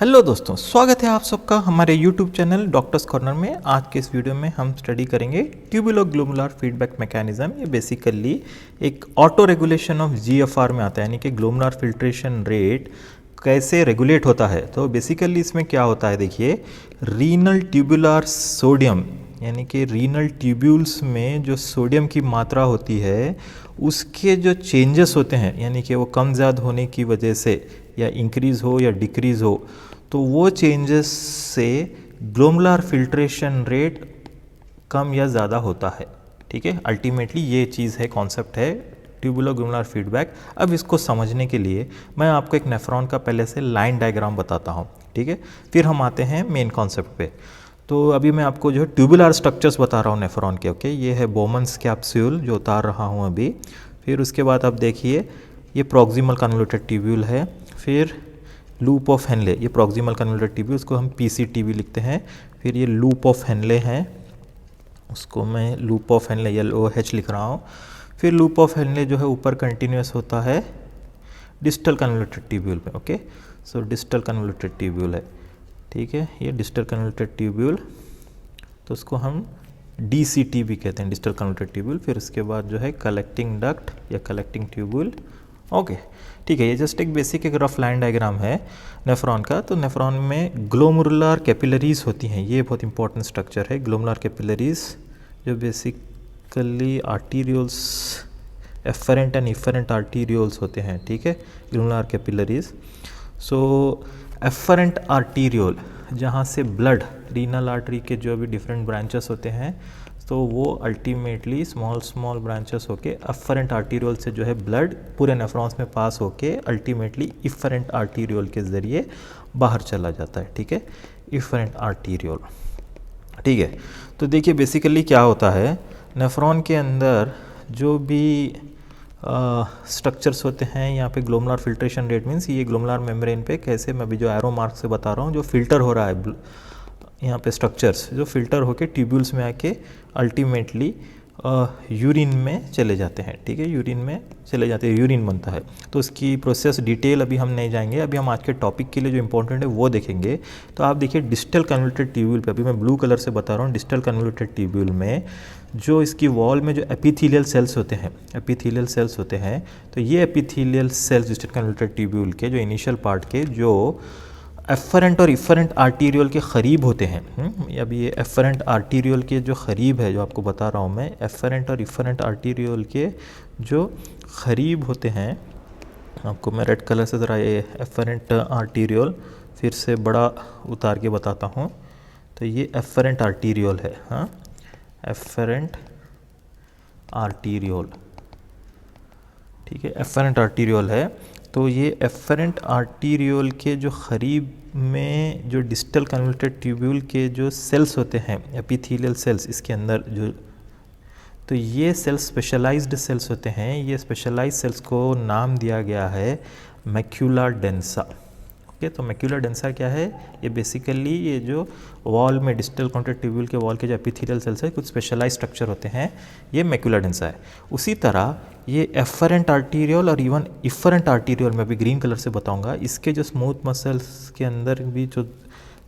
Hello दोस्तों, स्वागत है आप सबका हमारे YouTube चैनल डॉक्टर्स कॉर्नर में। आज के इस वीडियो में हम स्टडी करेंगे ट्यूबुलोग्लोमुलर फीडबैक मैकेनिज्म। ये बेसिकली एक ऑटो रेगुलेशन ऑफ GFR में आता है, यानी कि ग्लोमुलर फिल्ट्रेशन रेट कैसे रेगुलेट होता है। तो बेसिकली इसमें क्या होता है, देखिए, रीनल ट्यूबुलर सोडियम यानी कि रीनल ट्यूब्यूल्स में जो सोडियम की मात्रा होती है उसके जो चेंजेस होते हैं, यानी कि वो कम ज़्यादा होने की वजह से या इंक्रीज़ हो या डिक्रीज़ हो, तो वो चेंजेस से ग्लोमुलर फिल्ट्रेशन रेट कम या ज़्यादा होता है। ठीक है, अल्टीमेटली ये चीज़ है, कॉन्सेप्ट है ट्यूबुलोग्लोमुलर फीडबैक। अब इसको समझने के लिए मैं आपको एक नेफ्रॉन का पहले से लाइन डायग्राम बताता हूँ, ठीक है, फिर हम आते हैं मेन कॉन्सेप्ट पे। तो अभी मैं आपको जो है ट्यूबुलर स्ट्रक्चर्स बता रहा हूँ नेफ्रॉन के। ओके, ये है बोमन्स कैप्सूल जो उतार रहा हूँ अभी। फिर उसके बाद आप देखिए, ये प्रॉक्सिमल कन्वोल्यूटेड ट्यूब्यूल है। फिर लूप ऑफ हेनले, ये प्रॉक्सिमल कन्वोल्यूटेड ट्यूब्यूल, उसको हम PCTB लिखते हैं। फिर ये लूप ऑफ हेनले है, उसको मैं लूप ऑफ हेनले LOH लिख रहा हूँ। फिर लूप ऑफ हेनले जो है ऊपर कंटिन्यूस होता है डिस्टल कन्वोल्यूटेड ट्यूब्यूल पे। ओके, सो डिस्टल कन्वोल्यूटेड ट्यूब्यूल है, ठीक है, ये डिस्टल कन्वोल्यूटेड ट्यूब्यूल, तो उसको हम DCT भी कहते हैं, डिस्टल कन्वोल्यूटेड ट्यूब्यूल। फिर उसके बाद जो है कलेक्टिंग डक्ट या कलेक्टिंग ट्यूब्यूल। ओके, ठीक है, ये जस्ट एक बेसिक एक रफ लाइन डायग्राम है नेफ्रॉन का। तो नेफ्रॉन में ग्लोमुलर कैपिलरीज होती हैं, ये बहुत इंपॉर्टेंट स्ट्रक्चर है। ग्लोमुलर कैपिलरीज जो basically arterioles, afferent and efferent arterioles होते हैं, ठीक है, glomerular capillaries. So afferent arteriole, जहाँ से ब्लड रीनल आर्टरी के जो भी डिफरेंट ब्रांचेस होते हैं, तो वो अल्टीमेटली स्मॉल ब्रांचेस होके एफरेंट आर्टीरियोल से जो है ब्लड पूरे नेफ्रॉन्स में पास होके अल्टीमेटली इफरेंट आर्टीरियोल के ज़रिए बाहर चला जाता है। ठीक है, इफरेंट आर्टीरियोल, ठीक है। तो देखिए बेसिकली क्या होता है, नेफ्रॉन के अंदर जो भी स्ट्रक्चर्स होते हैं, यहाँ पे ग्लोमुलर फिल्ट्रेशन रेट मीन्स ये ग्लोमुलर मेम्ब्रेन पे कैसे, मैं अभी जो एरो मार्क से बता रहा हूँ, जो फिल्टर हो रहा है यहाँ पे स्ट्रक्चर्स जो फिल्टर होके ट्यूब्यूल्स में आके अल्टीमेटली यूरिन में चले जाते हैं। ठीक है, यूरिन में चले जाते हैं, यूरिन बनता है। तो उसकी प्रोसेस डिटेल अभी हम नहीं जाएंगे, अभी हम आज के टॉपिक के लिए जो इंपॉर्टेंट है वो देखेंगे। तो आप देखिए डिस्टल कन्वोल्यूटेड ट्यूब्यूल पे, अभी मैं ब्लू कलर से बता रहा हूँ, डिस्टल कन्वोल्यूटेड ट्यूब्यूल में जो इसकी वॉल में जो एपिथेलियल सेल्स होते हैं, एपिथेलियल सेल्स होते हैं, तो ये epithelial cells distal convoluted tubule के जो इनिशियल पार्ट के जो एफरेंट और इफरेंट आर्टीरियोल के करीब होते हैं। अब ये एफरेंट आर्टीरियोल के जो करीब है, जो आपको बता रहा हूँ मैं, एफरेंट और इफरेंट आर्टीरियोल के जो करीब होते हैं, आपको मैं रेड कलर से ज़रा ये एफरेंट आर्टीरियोल फिर से बड़ा उतार के बताता हूँ। तो ये एफरेंट आर्टीरियोल है, हाँ, एफरेंट आर्टीरियोल, ठीक है, एफरेंट आर्टीरियोल है। तो ये एफरेंट आर्टीरियोल के जो करीब में जो डिस्टल कन्वोल्यूटेड ट्यूब्यूल के जो सेल्स होते हैं, एपिथेलियल सेल्स इसके अंदर जो, तो ये सेल्स स्पेशलाइज्ड सेल्स होते हैं। ये स्पेशलाइज्ड सेल्स को नाम दिया गया है मैक्यूला डेंसा। ओके, तो मैक्यूला डेंसा क्या है, ये बेसिकली ये जो वॉल में डिस्टल कन्वोल्यूटेड ट्यूब्यूल के वॉल के जो एपिथेलियल सेल्स है, कुछ स्पेशलाइज्ड स्ट्रक्चर होते हैं, ये मैक्यूला डेंसा है। उसी तरह ये एफरेंट आर्टीरियोल और इवन इफरेंट आर्टीरियोल में भी ग्रीन कलर से बताऊंगा, इसके जो स्मूथ मसल्स के अंदर भी जो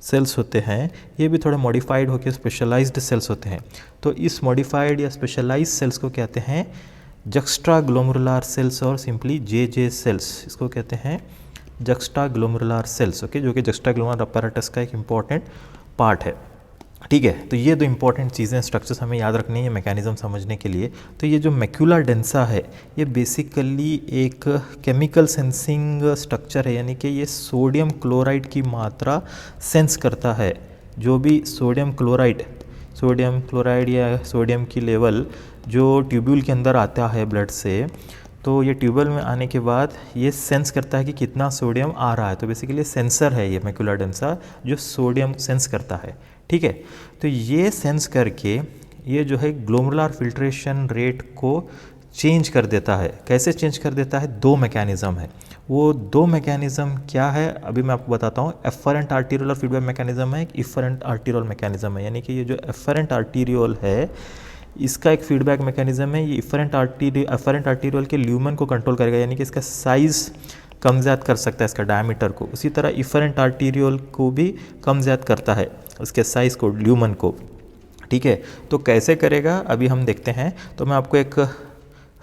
सेल्स होते हैं, ये भी थोड़े मॉडिफाइड होकर स्पेशलाइज्ड सेल्स होते हैं। तो इस मॉडिफाइड या स्पेशलाइज्ड सेल्स को कहते हैं जक्स्ट्राग्लोमुलर सेल्स और सिंपली JJ सेल्स, इसको कहते हैं जक्स्ट्राग्लोमुलर सेल्स। ओके, जो कि जक्स्ट्राग्लोमुलर अपैरेटस का एक इम्पॉर्टेंट पार्ट है। ठीक है, तो ये दो इंपॉर्टेंट चीज़ें, स्ट्रक्चर्स हमें याद रखनी है मैकेनिज्म समझने के लिए। तो ये जो मैक्यूला डेंसा है, ये बेसिकली एक केमिकल सेंसिंग स्ट्रक्चर है, यानी कि ये सोडियम क्लोराइड की मात्रा सेंस करता है। जो भी सोडियम क्लोराइड या सोडियम की लेवल जो ट्यूब्यूल के अंदर आता है ब्लड से, तो ये ट्यूबवेल में आने के बाद ये सेंस करता है कि कितना सोडियम आ रहा है। तो बेसिकली सेंसर है ये मैक्यूला डेंसा, जो सोडियम सेंस करता है। ठीक है, तो ये सेंस करके ये जो है ग्लोमुलर फिल्ट्रेशन रेट को चेंज कर देता है। कैसे चेंज कर देता है, दो मैकेनिज़्म है। वो दो मैकेनिज़्म क्या है अभी मैं आपको बताता हूँ। एफरेंट आर्टीरियोल फीडबैक मैकेनिज़्म है, एक इफरेंट आर्टीरियोल मैकेनिज़्म है। यानी कि ये जो एफरेंट आर्टीरियोल है, इसका एक फीडबैक मैकेनिज्म है। ये एफरेंट आर्टीरियोल के ल्यूमन को कंट्रोल करेगा, यानी कि इसका साइज़ कम ज़्यादा कर सकता है इसका डायमीटर को, उसी तरह इफरेंट आर्टीरियोल को भी कम ज़्यादा करता है उसके साइज़ को, ल्यूमन को। ठीक है, तो कैसे करेगा अभी हम देखते हैं। तो मैं आपको एक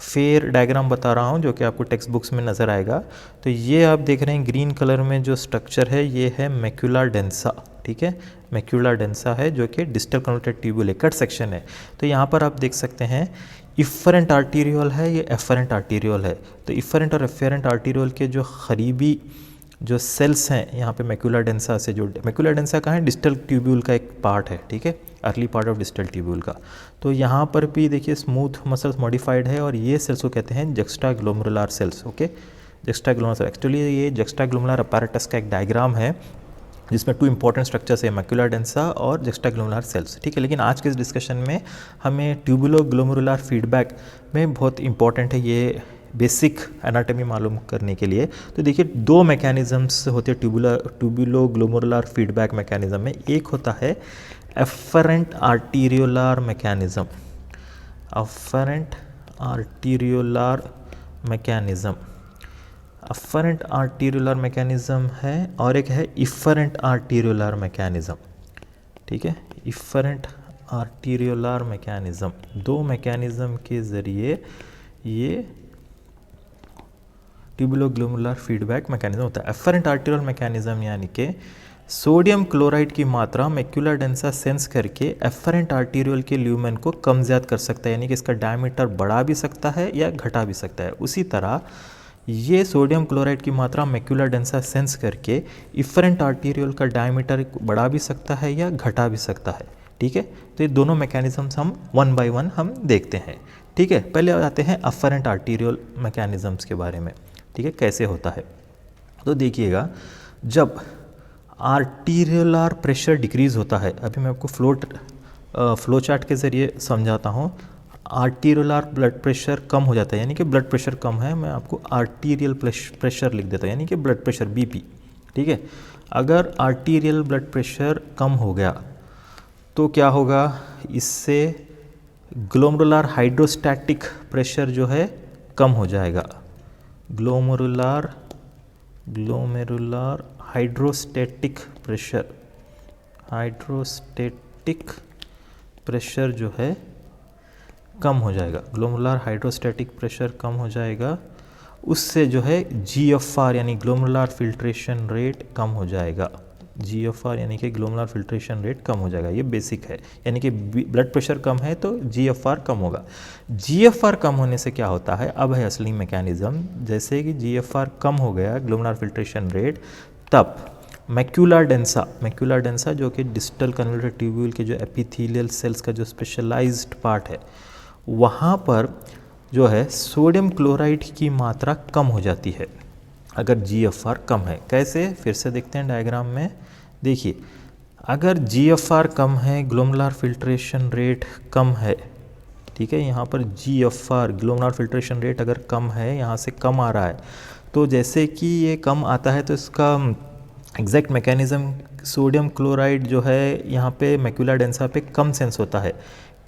फेयर डायग्राम बता रहा हूँ जो कि आपको टेक्स्ट बुक्स में नज़र आएगा। तो ये आप देख रहे हैं ग्रीन कलर में जो स्ट्रक्चर है ये है मैक्यूला डेंसा। ठीक है, मैक्यूला डेंसा है जो कि distal converted tubule cut section है। तो यहाँ पर आप देख सकते हैं इफरेंट आर्टीरियोल है, ये एफरेंट आर्टीरियोल है। तो इफरेंट और एफरेंट आर्टीरियोल के जो करीबी जो सेल्स हैं यहाँ पे मैक्यूला डेंसा से जुड़े, मैक्यूला डेंसा कहाँ है, डिस्टल ट्यूब्यूल का एक पार्ट है। ठीक है, early part of distal tubule का। तो यहाँ पर भी देखिए स्मूथ मसल्स मॉडिफाइड है और ये सेल्स को कहते हैं juxtaglomerular cells. Okay, juxtaglomerular cells, actually ये जक्स्टाग्लोमेरुलर अपैरेटस का एक डायग्राम है जिसमें 2 इंपॉर्टेंट स्ट्रक्चर्स है, मैक्यूला डेंसा और जक्स्टाग्लोमेरुलर सेल्स। ठीक है, लेकिन आज के इस डिस्कशन में हमें ट्यूबुलोग्लोमेरुलर फीडबैक में बहुत इंपॉर्टेंट है ये बेसिक एनाटॉमी मालूम करने के लिए। तो देखिए 2 मैकेनिज़म्स होते हैं ट्यूबुलोग्लोमेरुलर फीडबैक मैकेनिज़्म में। एक होता है efferent arteriolar mechanism, efferent arteriolar mechanism, afferent arteriolar mechanism है, और एक है इफरेंट आर्टीरियोलर मैकेनिज़्म। ठीक है, इफरेंट आर्टीरियोलर मैकेनिज़्म, 2 मैकेनिज़्म के ज़रिए ये ट्यूबुलोग्लोमेरुलर फीडबैक मैकेनिज़्म होता है। एफरेंट आर्टीरियल मैकेनिज़्म यानी कि सोडियम क्लोराइड की मात्रा मैक्यूला डेंसा सेंस करके एफरेंट आर्टीरियल के ल्यूमेन को कम ज़्यादा कर सकता है, यानी कि इसका डायमीटर बढ़ा भी सकता है या घटा भी सकता है। उसी तरह ये सोडियम क्लोराइड की मात्रा मैक्यूला डेंसा सेंस करके इफरेंट आर्टीरियल का डायमीटर बढ़ा भी सकता है या घटा भी सकता है। ठीक है, तो ये दोनों मैकेनिज़म्स हम 1 बाय 1 हम देखते हैं। ठीक है, पहले आते हैं अफरेंट आर्टीरियल मैकेनिज़म्स के बारे में। ठीक है, कैसे होता है तो देखिएगा, जब आर्टीरियोलर प्रेशर डिक्रीज़ होता है, अभी मैं आपको फ्लो चार्ट के ज़रिए समझाता हूँ। आर्टीरियोलर ब्लड प्रेशर कम हो जाता है, यानी कि ब्लड प्रेशर कम है, मैं आपको आर्टीरियल प्रेशर लिख देता हूँ, यानी कि ब्लड प्रेशर बीपी। ठीक है, अगर आर्टीरियल ब्लड प्रेशर कम हो गया तो क्या होगा, इससे ग्लोमेरुलर हाइड्रोस्टैटिक प्रेशर जो है कम हो जाएगा। ग्लोमेरुलर हाइड्रोस्टैटिक प्रेशर जो है कम हो जाएगा। ग्लोमेरुलर हाइड्रोस्टैटिक प्रेशर कम हो जाएगा, उससे जो है GFR यानी ग्लोमेरुलर फिल्ट्रेशन रेट कम हो जाएगा। GFR यानी कि ग्लोमेरुलर फिल्ट्रेशन रेट कम हो जाएगा, ये बेसिक है। यानी कि ब्लड प्रेशर कम है तो GFR कम होगा। GFR कम होने से क्या होता है, अब है असली मैकेनिज़्म। जैसे कि GFR कम हो गया, ग्लोमेरुलर फिल्ट्रेशन रेट, तब मैक्यूला डेंसा जो कि डिस्टल कन्वोल्यूटेड ट्यूब्यूल के जो एपिथेलियल सेल्स का जो स्पेशलाइज्ड पार्ट है, वहाँ पर जो है सोडियम क्लोराइड की मात्रा कम हो जाती है अगर GFR कम है। कैसे, फिर से देखते हैं डायग्राम में। देखिए, अगर GFR कम है, ग्लोमेरुलर फिल्ट्रेशन रेट कम है। ठीक है, यहाँ पर GFR ग्लोमेरुलर फिल्ट्रेशन रेट अगर कम है, यहाँ से कम आ रहा है, तो जैसे कि ये कम आता है तो इसका एग्जैक्ट मैकेनिज़्म, सोडियम क्लोराइड जो है यहाँ पे मैक्यूला डेंसा पे कम सेंस होता है।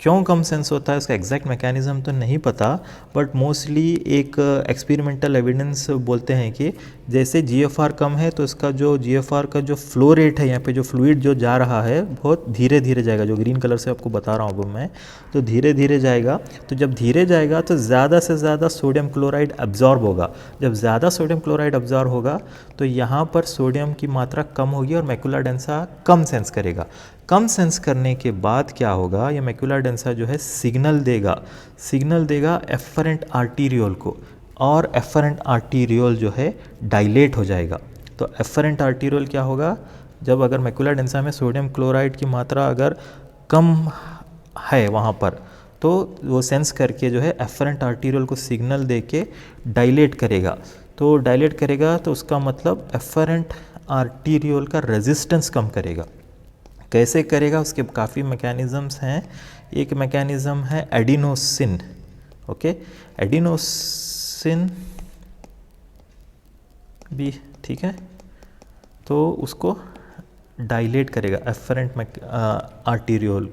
क्यों कम सेंस होता है, उसका एग्जैक्ट मैकेनिज़्म तो नहीं पता, बट मोस्टली एक एक्सपेरिमेंटल एविडेंस बोलते हैं कि जैसे GFR कम है तो इसका जो GFR का जो फ्लो रेट है, यहाँ पे जो फ्लूइड जो जा रहा है बहुत धीरे धीरे जाएगा, जो ग्रीन कलर से आपको बता रहा हूँ अब मैं, तो धीरे धीरे जाएगा। तो जब धीरे जाएगा तो ज़्यादा से ज़्यादा सोडियम क्लोराइड अब्जॉर्ब होगा। जब ज़्यादा सोडियम क्लोराइड अब्जॉर्ब होगा तो यहाँ पर सोडियम की मात्रा कम होगी और मैक्यूला डेंसा कम सेंस करेगा। कम सेंस करने के बाद क्या होगा, ये मैक्यूला डेंसा जो है सिग्नल देगा एफरेंट आर्टीरियोल को, और एफरेंट आर्टीरियोल जो है डायलेट हो जाएगा। तो एफरेंट आर्टीरियोल क्या होगा, जब अगर मैक्यूला डेंसा में सोडियम क्लोराइड की मात्रा अगर कम है वहाँ पर, तो वो सेंस करके जो है एफरेंट आर्टीरियोल को सिग्नल दे के डायलेट करेगा। तो डायलेट करेगा तो उसका मतलब एफरेंट आर्टीरियोल का रेजिस्टेंस कम करेगा। कैसे करेगा, उसके काफ़ी मैकेनिज़म्स हैं। एक मैकेनिज़्म है एडिनोसिन। ओके, एडिनोसिन भी, ठीक है, तो उसको डायलेट करेगा, एफरेंट आर्टीरियोल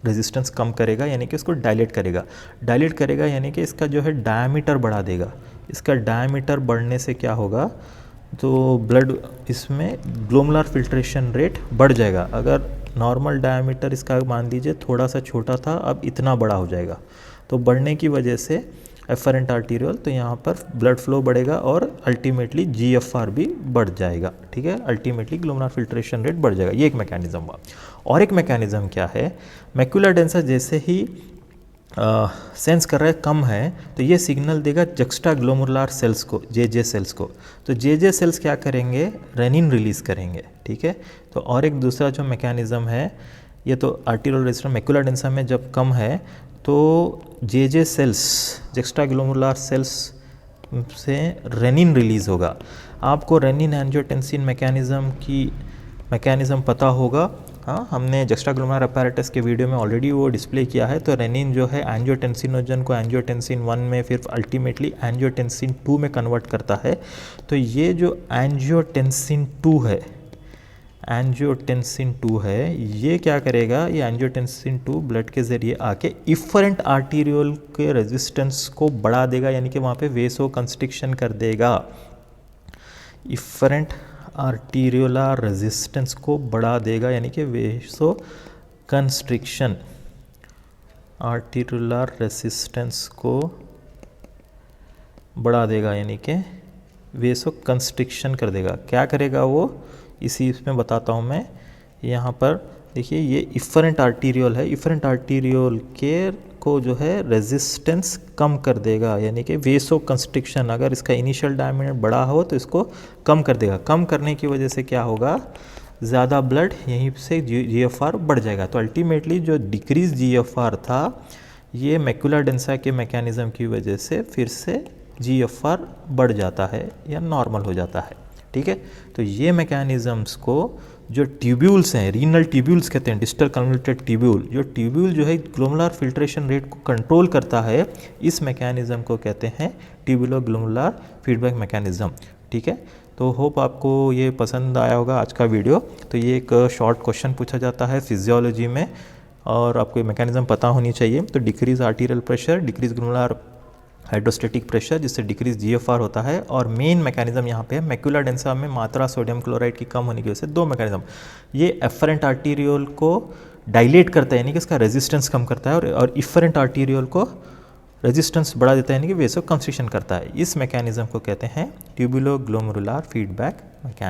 रेजिस्टेंस कम करेगा, यानी कि उसको डायलेट करेगा यानी कि इसका जो है डायमीटर बढ़ा देगा। इसका डायमीटर बढ़ने से क्या होगा, तो ब्लड इसमें ग्लोमुलर फिल्ट्रेशन रेट बढ़ जाएगा। अगर नॉर्मल डायमीटर इसका मान लीजिए थोड़ा सा छोटा था, अब इतना बड़ा हो जाएगा, तो बढ़ने की वजह से एफरेंट आर्टीरियल, तो यहाँ पर ब्लड फ्लो बढ़ेगा और अल्टीमेटली जीएफआर भी बढ़ जाएगा। ठीक है, अल्टीमेटली ग्लोमुलर फिल्ट्रेशन रेट बढ़ जाएगा। ये एक मैकेनिज्म हुआ। और एक मैकेनिज्म क्या है, मैक्यूलर डेंसा जैसे ही सेंस कर रहा है कम है, तो ये सिग्नल देगा जक्स्टा ग्लोमुलर सेल्स को, जे सेल्स को। तो जे सेल्स क्या करेंगे, रेनिन रिलीज करेंगे। ठीक है, तो और एक दूसरा जो मैकेनिज्म है, ये तो आर्टीरियल रेजिस्टेंस मैक्यूलर डेंसा में जब कम है तो जे सेल्स, जक्स्टा ग्लोमुलर सेल्स से रेनिन रिलीज होगा। आपको रेनिन एंजियोटेंसिन मैकेनिज्म पता होगा। हाँ, हमने जक्स्टा ग्लोमुलर अपैरेटस के वीडियो में ऑलरेडी वो डिस्प्ले किया है। तो रेनिन जो है एंजियोटेंसिनोजन को एंजियोटेंसिन 1 में फिर अल्टीमेटली एंजियोटेंसिन 2 में कन्वर्ट करता है। तो ये जो एंजियोटेंसिन 2 है, ये क्या करेगा, ये एंजियोटेंसिन 2 ब्लड के ज़रिए आके इफरेंट आर्टीरियल के रेजिस्टेंस को बढ़ा देगा, यानी कि वहाँ पे वेसो कंस्ट्रिक्शन कर देगा। इफरेंट आर्टीरियोलर रेजिस्टेंस को बढ़ा देगा, यानी कि वेसो कंस्ट्रिक्शन, आर्टीरियोलर रेजिस्टेंस को बढ़ा देगा, यानी कि वेसो कंस्ट्रिक्शन कर देगा। क्या करेगा वो, इसी इसमें बताता हूँ मैं। यहाँ पर देखिए, ये इफरेंट आर्टीरियल है, इफरेंट आर्टीरियल के को जो है रेजिस्टेंस कम कर देगा, यानी कि वेसो कंस्ट्रिक्शन, अगर इसका इनिशियल डायमीटर बड़ा हो तो इसको कम कर देगा। कम करने की वजह से क्या होगा, ज़्यादा ब्लड यहीं से जीएफआर बढ़ जाएगा। तो अल्टीमेटली जो डिक्रीज जीएफआर था, ये मैक्यूलर डेंसा के मैकेनिज्म की वजह से फिर से जीएफआर बढ़ जाता है या नॉर्मल हो जाता है। ठीक है, तो ये मैकेनिज्म्स को जो ट्यूब्यूल्स हैं, रीनल ट्यूब्यूल्स कहते हैं, डिस्टल कन्वोल्यूटेड ट्यूब्यूल, जो ट्यूब्यूल जो है ग्लोमुलर फिल्ट्रेशन रेट को कंट्रोल करता है, इस मैकेनिज्म को कहते हैं ट्यूबुलो ग्लोमुलर फीडबैक मैकेनिज्म। ठीक है, तो होप आपको ये पसंद आया होगा आज का वीडियो। तो ये एक शॉर्ट क्वेश्चन पूछा जाता है फिजियोलॉजी में, और आपको ये मैकेनिज्म पता होनी चाहिए। तो decrease arterial pressure, decrease glomerular hydrostatic pressure, जिससे डिक्रीज जीएफआर होता है। और मेन मैकेनिज्म यहाँ पे है मैक्यूलर डेंसा में मात्रा सोडियम क्लोराइड की कम होने की वजह से दो मैकेनिज्म, ये एफरेंट आर्टीरियल को डायलेट करता है, यानी कि इसका रेजिस्टेंस कम करता है, और इफरेंट आर्टीरियल को रेजिस्टेंस बढ़ा देता है, यानी कि वेसो कंस्ट्रिक्शन करता है। इस मैकेनिज्म को कहते हैं ट्यूबुलो ग्लोमेरुलर फीडबैक मैकेनिज्म।